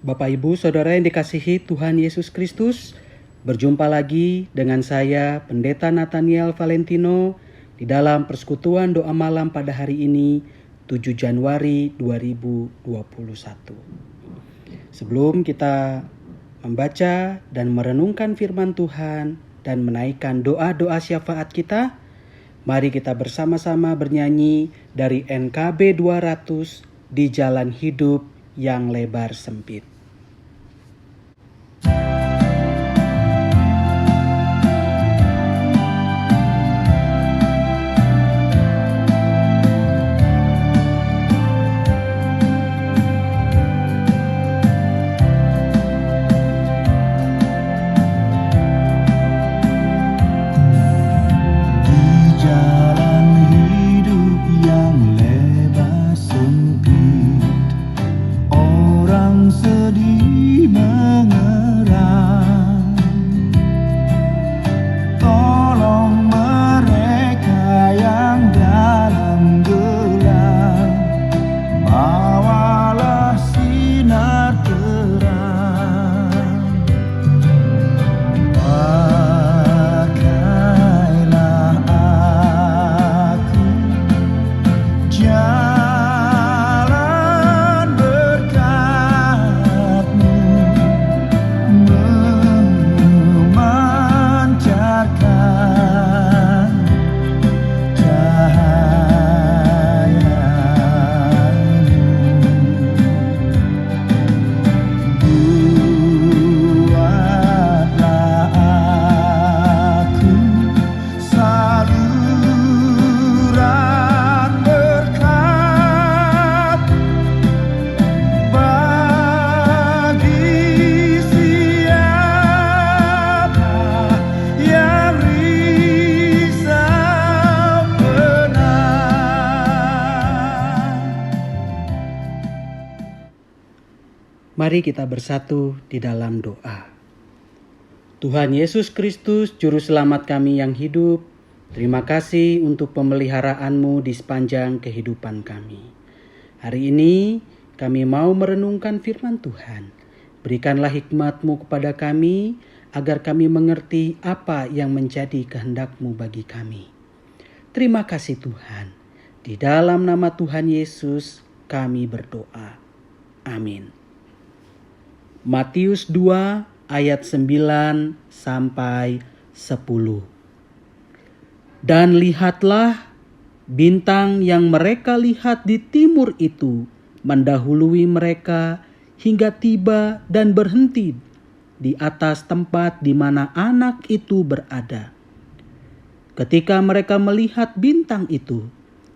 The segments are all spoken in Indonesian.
Bapak Ibu Saudara yang dikasihi Tuhan Yesus Kristus, berjumpa lagi dengan saya Pendeta Nathaniel Valentino di dalam persekutuan doa malam pada hari ini 7 Januari 2021. Sebelum kita membaca dan merenungkan firman Tuhan dan menaikkan doa-doa syafaat kita, mari kita bersama-sama bernyanyi dari NKB 200 di jalan hidup yang lebar sempit. Mari kita bersatu di dalam doa. Tuhan Yesus Kristus, Juru Selamat kami yang hidup, terima kasih untuk pemeliharaanmu di sepanjang kehidupan kami. Hari ini kami mau merenungkan firman Tuhan. Berikanlah hikmat-Mu kepada kami, agar kami mengerti apa yang menjadi kehendak-Mu bagi kami. Terima kasih Tuhan. Di dalam nama Tuhan Yesus kami berdoa. Amin. Matius 2 ayat 9 sampai 10. Dan lihatlah, bintang yang mereka lihat di timur itu mendahului mereka hingga tiba dan berhenti di atas tempat di mana anak itu berada. Ketika mereka melihat bintang itu,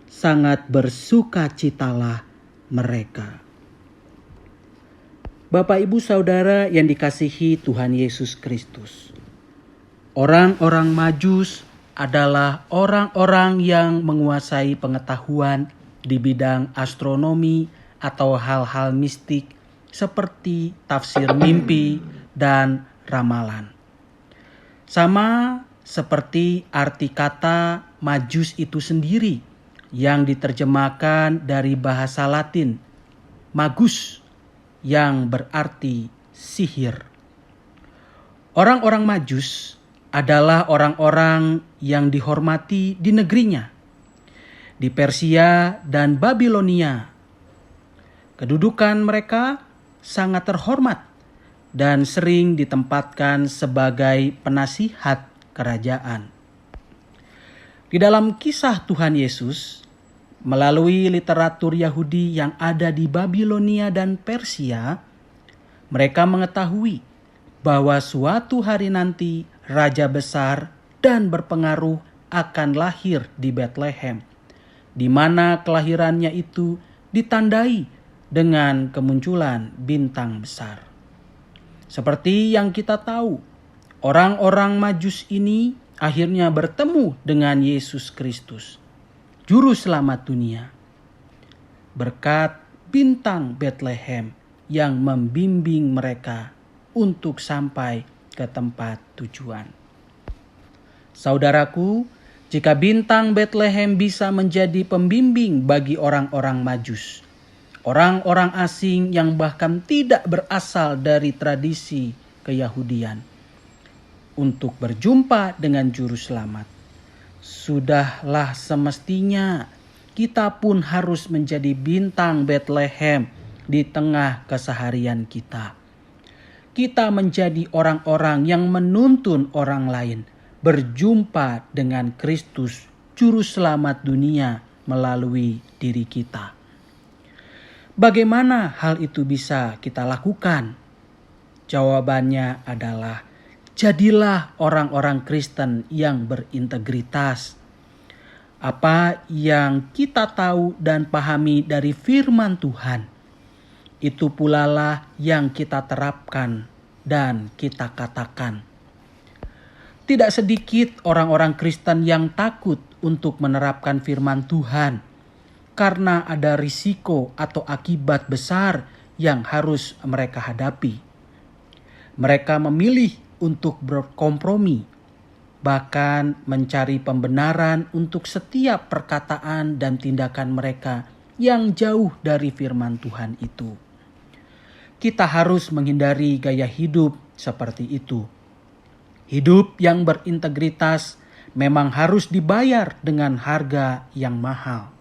sangat bersukacitalah mereka. Bapak, Ibu, Saudara yang dikasihi Tuhan Yesus Kristus. Orang-orang Majus adalah orang-orang yang menguasai pengetahuan di bidang astronomi atau hal-hal mistik seperti tafsir mimpi dan ramalan. Sama seperti arti kata Majus itu sendiri yang diterjemahkan dari bahasa Latin magus, yang berarti sihir. Orang-orang Majus adalah orang-orang yang dihormati di negerinya, di Persia dan Babilonia. Kedudukan mereka sangat terhormat dan sering ditempatkan sebagai penasihat kerajaan. Di dalam kisah Tuhan Yesus, melalui literatur Yahudi yang ada di Babilonia dan Persia, mereka mengetahui bahwa suatu hari nanti raja besar dan berpengaruh akan lahir di Bethlehem, di mana kelahirannya itu ditandai dengan kemunculan bintang besar. Seperti yang kita tahu, orang-orang Majus ini akhirnya bertemu dengan Yesus Kristus, Juru Selamat dunia, berkat bintang Bethlehem yang membimbing mereka untuk sampai ke tempat tujuan. Saudaraku, jika bintang Bethlehem bisa menjadi pembimbing bagi orang-orang Majus, orang-orang asing yang bahkan tidak berasal dari tradisi keyahudian, untuk berjumpa dengan juru selamat. Sudahlah semestinya kita pun harus menjadi bintang Bethlehem di tengah keseharian kita. Kita menjadi orang-orang yang menuntun orang lain berjumpa dengan Kristus, Juru Selamat dunia melalui diri kita. Bagaimana hal itu bisa kita lakukan? Jawabannya adalah, jadilah orang-orang Kristen yang berintegritas. Apa yang kita tahu dan pahami dari firman Tuhan, itu pula lah yang kita terapkan dan kita katakan. Tidak sedikit orang-orang Kristen yang takut untuk menerapkan firman Tuhan karena ada risiko atau akibat besar yang harus mereka hadapi. Mereka memilih untuk berkompromi, bahkan mencari pembenaran untuk setiap perkataan dan tindakan mereka yang jauh dari firman Tuhan itu. Kita harus menghindari gaya hidup seperti itu. Hidup yang berintegritas memang harus dibayar dengan harga yang mahal.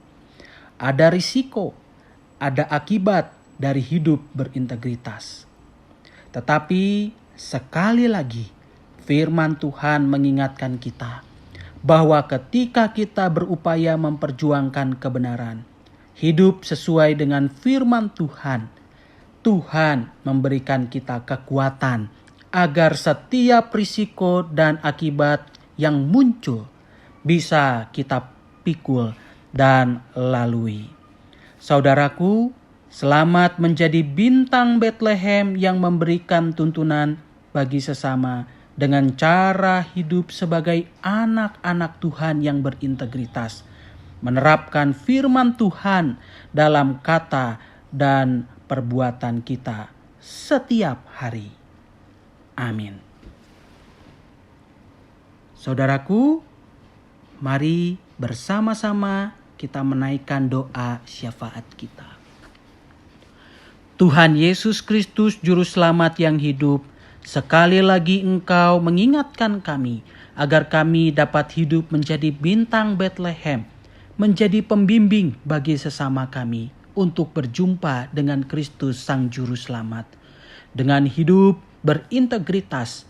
Ada risiko, ada akibat dari hidup berintegritas. Tetapi sekali lagi, firman Tuhan mengingatkan kita bahwa ketika kita berupaya memperjuangkan kebenaran, hidup sesuai dengan firman Tuhan, Tuhan memberikan kita kekuatan agar setiap risiko dan akibat yang muncul bisa kita pikul dan lalui. Saudaraku, selamat menjadi bintang Bethlehem yang memberikan tuntunan bagi sesama dengan cara hidup sebagai anak-anak Tuhan yang berintegritas, menerapkan firman Tuhan dalam kata dan perbuatan kita setiap hari. Amin. Saudaraku, mari bersama-sama kita menaikkan doa syafaat kita. Tuhan Yesus Kristus, Juru Selamat yang hidup, sekali lagi Engkau mengingatkan kami agar kami dapat hidup menjadi bintang Bethlehem, menjadi pembimbing bagi sesama kami untuk berjumpa dengan Kristus Sang Juru Selamat. Dengan hidup berintegritas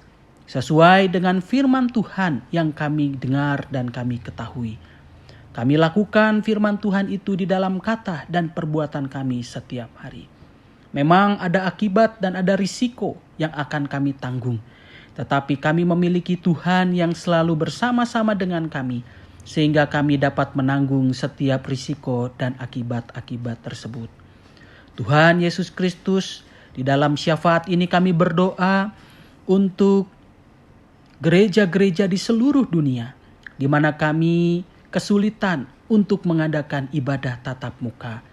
sesuai dengan firman Tuhan yang kami dengar dan kami ketahui. Kami lakukan firman Tuhan itu di dalam kata dan perbuatan kami setiap hari. Memang ada akibat dan ada risiko yang akan kami tanggung. Tetapi kami memiliki Tuhan yang selalu bersama-sama dengan kami, sehingga kami dapat menanggung setiap risiko dan akibat-akibat tersebut. Tuhan Yesus Kristus, di dalam syafaat ini kami berdoa untuk gereja-gereja di seluruh dunia, di mana kami kesulitan untuk mengadakan ibadah tatap muka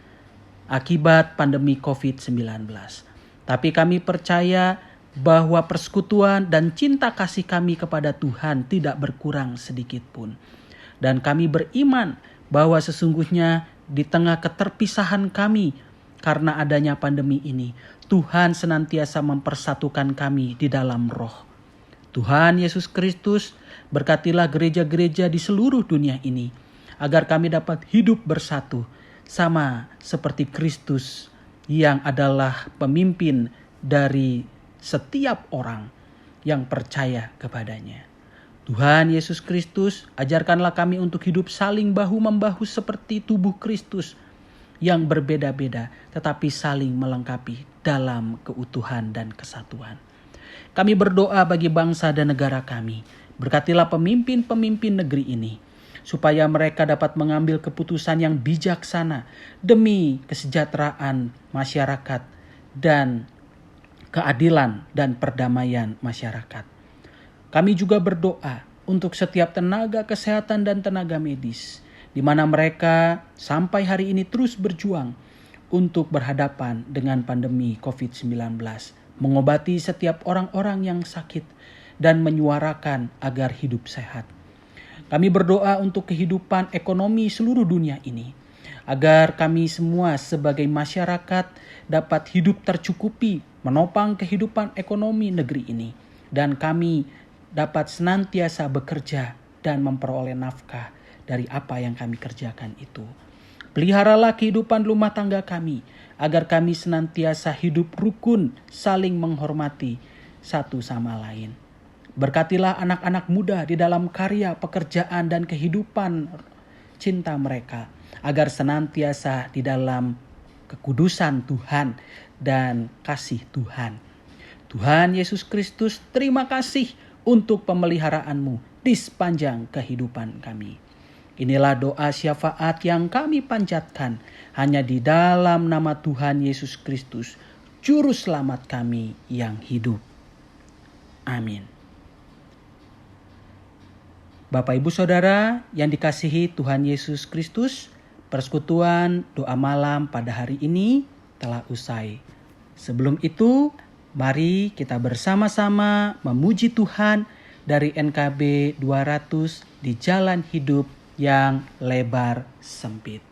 akibat pandemi COVID-19. Tapi kami percaya bahwa persekutuan dan cinta kasih kami kepada Tuhan tidak berkurang sedikit pun. Dan kami beriman bahwa sesungguhnya di tengah keterpisahan kami karena adanya pandemi ini, Tuhan senantiasa mempersatukan kami di dalam roh. Tuhan Yesus Kristus, berkatilah gereja-gereja di seluruh dunia ini, agar kami dapat hidup bersatu, sama seperti Kristus yang adalah pemimpin dari setiap orang yang percaya kepadanya. Tuhan Yesus Kristus, ajarkanlah kami untuk hidup saling bahu-membahu seperti tubuh Kristus yang berbeda-beda tetapi saling melengkapi dalam keutuhan dan kesatuan. Kami berdoa bagi bangsa dan negara kami. Berkatilah pemimpin-pemimpin negeri ini, supaya mereka dapat mengambil keputusan yang bijaksana demi kesejahteraan masyarakat dan keadilan dan perdamaian masyarakat. Kami juga berdoa untuk setiap tenaga kesehatan dan tenaga medis, di mana mereka sampai hari ini terus berjuang untuk berhadapan dengan pandemi COVID-19, mengobati setiap orang-orang yang sakit dan menyuarakan agar hidup sehat. Kami berdoa untuk kehidupan ekonomi seluruh dunia ini, agar kami semua sebagai masyarakat dapat hidup tercukupi, menopang kehidupan ekonomi negeri ini, dan kami dapat senantiasa bekerja dan memperoleh nafkah dari apa yang kami kerjakan itu. Peliharalah kehidupan rumah tangga kami, agar kami senantiasa hidup rukun, saling menghormati satu sama lain. Berkatilah anak-anak muda di dalam karya, pekerjaan, dan kehidupan cinta mereka, agar senantiasa di dalam kekudusan Tuhan dan kasih Tuhan. Tuhan Yesus Kristus, terima kasih untuk pemeliharaan-Mu di sepanjang kehidupan kami. Inilah doa syafaat yang kami panjatkan hanya di dalam nama Tuhan Yesus Kristus, Juru Selamat kami yang hidup. Amin. Bapak, Ibu, Saudara yang dikasihi Tuhan Yesus Kristus, persekutuan doa malam pada hari ini telah usai. Sebelum itu, mari kita bersama-sama memuji Tuhan dari NKB 200 di jalan hidup yang lebar sempit.